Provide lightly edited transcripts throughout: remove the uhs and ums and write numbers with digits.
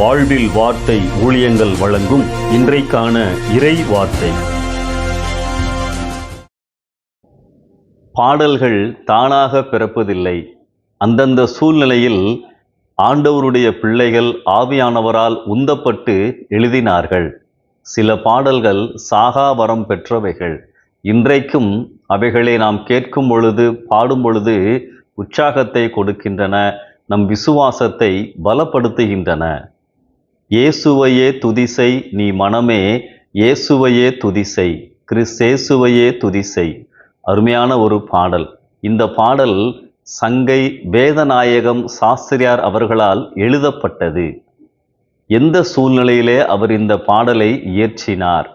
வாழ்வில் வார்த்தை ஊழியங்கள் வழங்கும் இன்றைக்கான இறை வார்த்தை. பாடல்கள் தானாக பிறப்பதில்லை. அந்தந்த சூழ்நிலையில் ஆண்டவருடைய பிள்ளைகள் ஆவியானவரால் உந்தப்பட்டு எழுதினார்கள். சில பாடல்கள் சாகா வரம் பெற்றவைகள். இன்றைக்கும் அவைகளை நாம் கேட்கும் பொழுது, பாடும் பொழுது உற்சாகத்தை கொடுக்கின்றன, நம் விசுவாசத்தை பலப்படுத்துகின்றன. இயேசுவையே துதிசை நீ மனமே, இயேசுவையே துதிசை, கிறிஸ்தேசுவையே துதிசை. அருமையான ஒரு பாடல். இந்த பாடல் சங்கை வேதநாயகம் சாஸ்திரியார் அவர்களால் எழுதப்பட்டது. எந்த சூழ்நிலையிலே அவர் இந்த பாடலை இயற்றினார்?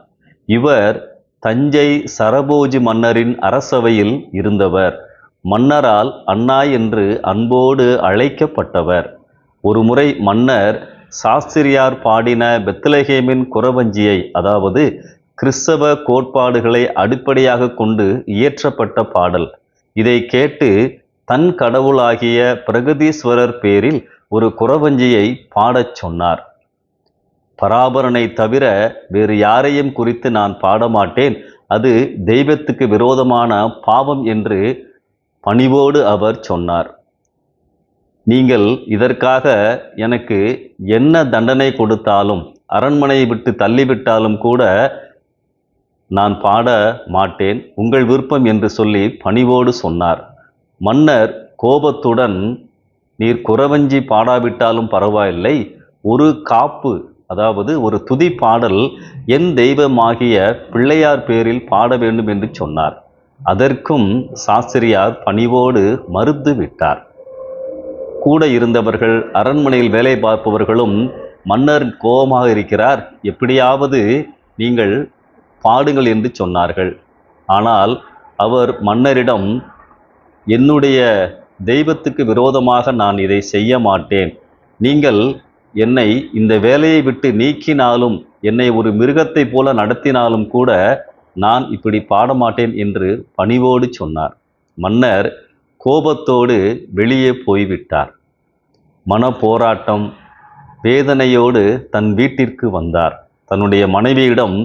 இவர் தஞ்சை சரபோஜி மன்னரின் அரசவையில் இருந்தவர். மன்னரால் அண்ணா என்று அன்போடு அழைக்கப்பட்டவர். ஒரு முறை மன்னர் சாஸ்திரியார் பாடின பெத்லகேமின் குறவஞ்சியை, அதாவது கிறிஸ்தவ கோட்பாடுகளை அடிப்படையாக கொண்டு இயற்றப்பட்ட பாடல். இதை கேட்டு தன் கடவுளாகிய பிரகதீஸ்வரர் பேரில் ஒரு குறவஞ்சியை பாடச் சொன்னார். பராபரனை தவிர வேறு யாரையும் குறித்து நான் பாடமாட்டேன், அது தெய்வத்துக்கு விரோதமான பாவம் என்று பணிவோடு அவர் சொன்னார். நீங்கள் இதற்காக எனக்கு என்ன தண்டனை கொடுத்தாலும், அரண்மனையை விட்டு தள்ளிவிட்டாலும் கூட நான் பாட மாட்டேன், உங்கள் விருப்பம் என்று சொல்லி பணிவோடு சொன்னார். மன்னர் கோபத்துடன், நீர் குறவஞ்சி பாடாவிட்டாலும் பரவாயில்லை, ஒரு காப்பு, அதாவது ஒரு துதி பாடல் என் தெய்வமாகிய பிள்ளையார் பேரில் பாட வேண்டும் என்று சொன்னார். அதற்கும் சாஸ்திரியார் பணிவோடு மறுத்து விட்டார். கூட இருந்தவர்கள், அரண்மனையில் வேலை பார்ப்பவர்களும், மன்னர் கோபமாக இருக்கிறார், எப்படியாவது நீங்கள் பாடுங்கள் என்று சொன்னார்கள். ஆனால் அவர் மன்னரிடம், என்னுடைய தெய்வத்துக்கு விரோதமாக நான் இதை செய்ய மாட்டேன், நீங்கள் என்னை இந்த வேலையை விட்டு நீக்கினாலும், என்னை ஒரு மிருகத்தை போல நடத்தினாலும் கூட நான் இப்படி பாடமாட்டேன் என்று பணிவோடு சொன்னார். மன்னர் கோபத்தோடு வெளியே போய்விட்டார். மன போராட்டம், வேதனையோடு தன் வீட்டிற்கு வந்தார். தன்னுடைய மனைவியிடம்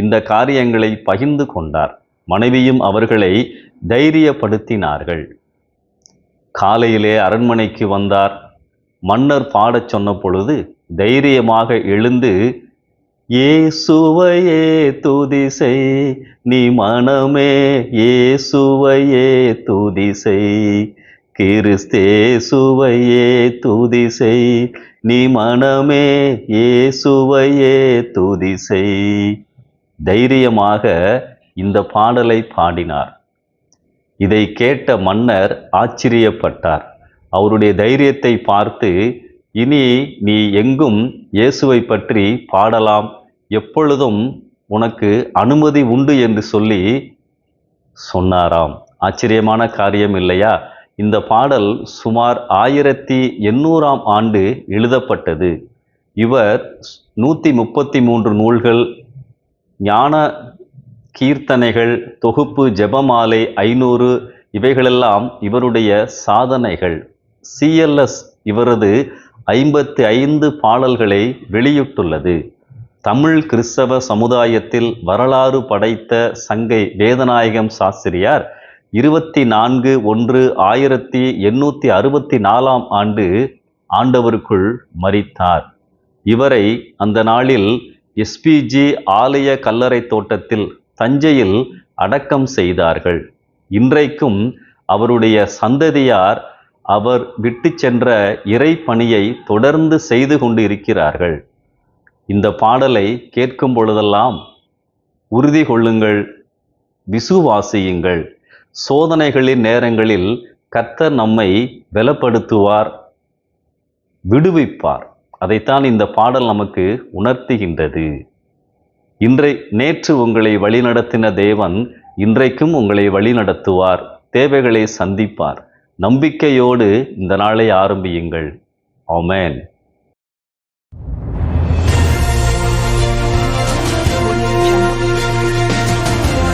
இந்த காரியங்களை பகிர்ந்து கொண்டார். மனைவியும் அவர்களை தைரியப்படுத்தினார்கள். காலையிலே அரண்மனைக்கு வந்தார். மன்னர் பாடச் சொன்ன பொழுது தைரியமாக எழுந்து, இயேசுவையே துதிசை நீ மனமே, இயேசுவையே துதிசை, கிறிஸ்தேசுவையே துதிசை நீ மனமே, இயேசுவையே துதிசை. தைரியமாக இந்த பாடலை பாடினார். இதை கேட்ட மன்னர் ஆச்சரியப்பட்டார். அவருடைய தைரியத்தை பார்த்து, இனி நீ எங்கும் இயேசுவை பற்றி பாடலாம், எப்பொழுதும் உனக்கு அனுமதி உண்டு என்று சொல்லி சொன்னாராம். ஆச்சரியமான காரியம் இல்லையா? இந்த பாடல் சுமார் 1800ஆம் ஆண்டு எழுதப்பட்டது. இவர் 133 நூல்கள், ஞான கீர்த்தனைகள் தொகுப்பு, ஜெபமாலை 500, இவைகளெல்லாம் இவருடைய சாதனைகள். CLS இவரது 55 பாடல்களை வெளியிட்டுள்ளது. தமிழ் கிறிஸ்தவ சமுதாயத்தில் வரலாறு படைத்த சங்கை வேதநாயகம் சாஸ்திரியார் 24/1/1864ஆம் ஆண்டு ஆண்டவருக்குள் மரித்தார். இவரை அந்த நாளில் SPG ஆலய கல்லறை தோட்டத்தில் தஞ்சையில் அடக்கம் செய்தார்கள். இன்றைக்கும் அவருடைய சந்ததியார் அவர் விட்டு சென்ற இறை பணியை தொடர்ந்து செய்து கொண்டு இருக்கிறார்கள். இந்த பாடலை கேட்கும் பொழுதெல்லாம் உறுதி கொள்ளுங்கள், விசுவாசியுங்கள். சோதனைகளின் நேரங்களில் கர்த்தர் நம்மை பலப்படுத்துவார், விடுவிப்பார். அதைத்தான் இந்த பாடல் நமக்கு உணர்த்துகின்றது. நேற்று உங்களை வழிநடத்தின தேவன் இன்றைக்கும் உங்களை வழிநடத்துவார், தேவைகளை சந்திப்பார். நம்பிக்கையோடு இந்த நாளை ஆரம்பியுங்கள். ஆமென்.